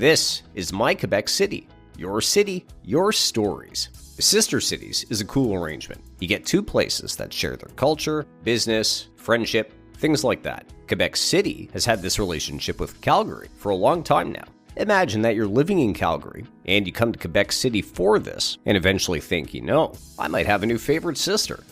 This is My Quebec City, your stories. Sister Cities is a cool arrangement. You get two places that share their culture, business, friendship, things like that. Quebec City has had this relationship with Calgary for a long time now. Imagine that you're living in Calgary and you come to Quebec City for this and eventually think, I might have a new favorite sister.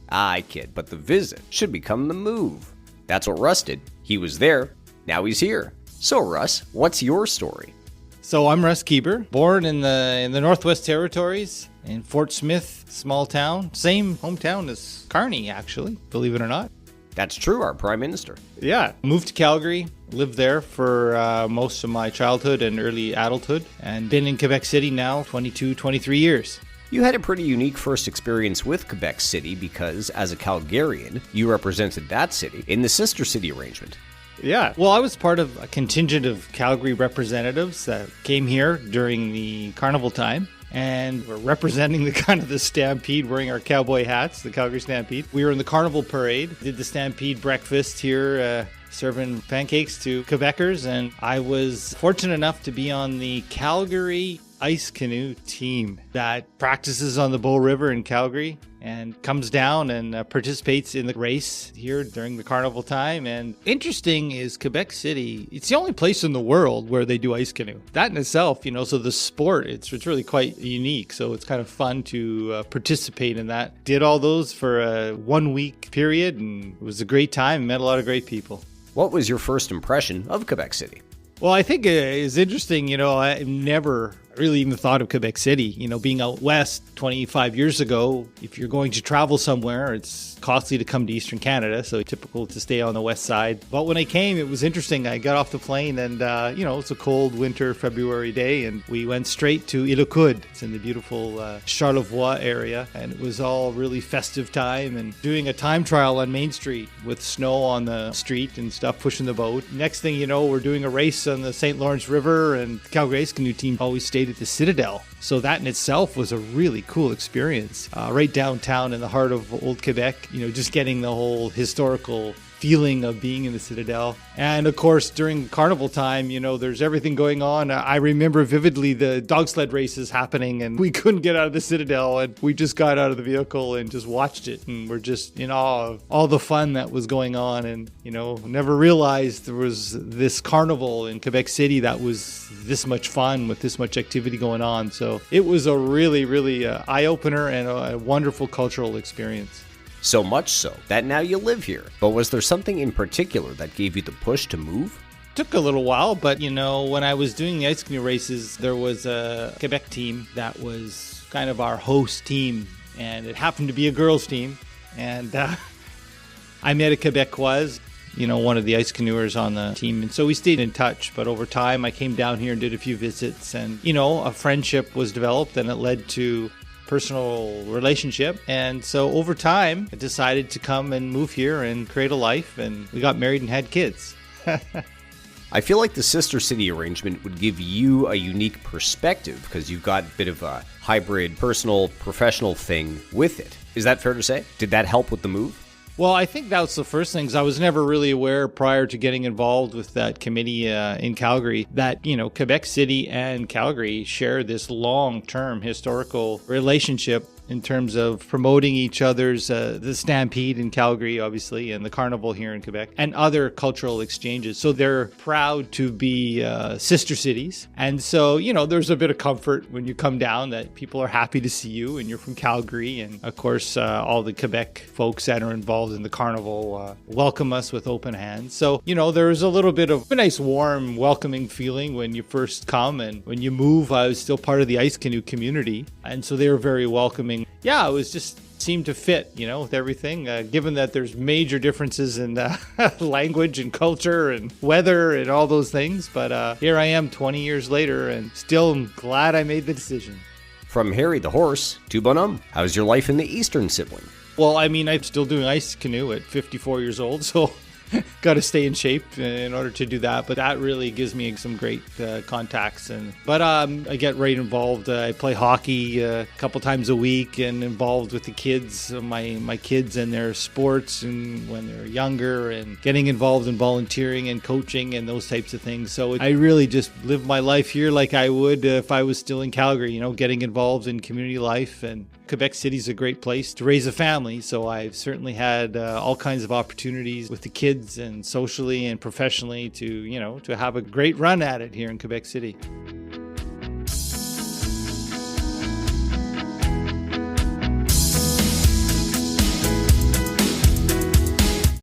I kid, but the visit should become the move. That's what Russ did. He was there, now he's here. So Russ, what's your story? So I'm Russ Kueber, born in the Northwest Territories in Fort Smith, small town. Same hometown as Carney, actually, believe it or not. That's true, our Prime Minister. Yeah, moved to Calgary, lived there for most of my childhood and early adulthood, and been in Quebec City now 22, 23 years. You had a pretty unique first experience with Quebec City because, as a Calgarian, you represented that city in the Sister City arrangement. Yeah, well, I was part of a contingent of Calgary representatives that came here during the carnival time. And we're representing the stampede, wearing our cowboy hats, the Calgary Stampede. We were in the carnival parade, did the stampede breakfast here, serving pancakes to Quebecers. And I was fortunate enough to be on the Calgary ice canoe team that practices on the Bow River in Calgary and comes down and participates in the race here during the carnival time. And interesting is Quebec City, it's the only place in the world where they do ice canoe. That in itself, so the sport, it's really quite unique. So it's kind of fun to participate in that. Did all those for a 1 week period, and it was a great time. Met a lot of great people. What was your first impression of Quebec City? Well, I think it's interesting, I never really even thought of Quebec City, being out west 25 years ago. If you're going to travel somewhere, it's costly to come to Eastern Canada, so typical to stay on the west side. But when I came, it was interesting. I got off the plane and, it's a cold winter February day, and we went straight to Île-aux-Coudes. It's in the beautiful Charlevoix area, and it was all really festive time and doing a time trial on Main Street with snow on the street and stuff, pushing the boat. Next thing you know, we're doing a race on the St. Lawrence River, and the Calgary Ice Canoe team always stayed at the Citadel. So that in itself was a really cool experience. Right downtown in the heart of Old Quebec, just getting the whole historical feeling of being in the Citadel. And of course, during carnival time, there's everything going on. I remember vividly the dog sled races happening, and we couldn't get out of the Citadel, and we just got out of the vehicle and just watched it. And we're just in awe of all the fun that was going on. And, never realized there was this carnival in Quebec City that was this much fun with this much activity going on. So it was a really, really eye-opener and a wonderful cultural experience. So much so that now you live here. But was there something in particular that gave you the push to move? Took a little while, but when I was doing the ice canoe races, there was a Quebec team that was kind of our host team, and it happened to be a girls' team. And I met a Quebecoise, one of the ice canoers on the team, and so we stayed in touch. But over time, I came down here and did a few visits, and a friendship was developed, and it led to personal relationship. And so over time, I decided to come and move here and create a life, and we got married and had kids. I feel like the Sister City arrangement would give you a unique perspective because you've got a bit of a hybrid personal, professional thing with it. Is that fair to say? Did that help with the move? Well, I think that was the first thing. I was never really aware prior to getting involved with that committee in Calgary that, Quebec City and Calgary share this long-term historical relationship in terms of promoting each other's, the Stampede in Calgary, obviously, and the Carnival here in Quebec, and other cultural exchanges. So they're proud to be sister cities. And so, there's a bit of comfort when you come down that people are happy to see you and you're from Calgary. And of course, all the Quebec folks that are involved in the Carnival welcome us with open hands. So, there's a little bit of a nice, warm, welcoming feeling when you first come. And when you move, I was still part of the ice canoe community. And so they were very welcoming. Yeah, it was just seemed to fit, with everything, given that there's major differences in language and culture and weather and all those things. But here I am 20 years later and still glad I made the decision. From Harry the horse to Bonhomme, how's your life in the Eastern sibling? Well, I'm still doing ice canoe at 54 years old, so got to stay in shape in order to do that. But that really gives me some great contacts. But I get right involved. I play hockey a couple times a week and involved with the kids, my kids and their sports and when they're younger, and getting involved in volunteering and coaching and those types of things. So I really just live my life here like I would if I was still in Calgary, getting involved in community life. And Quebec City is a great place to raise a family. So I've certainly had all kinds of opportunities with the kids and socially and professionally to have a great run at it here in Quebec City.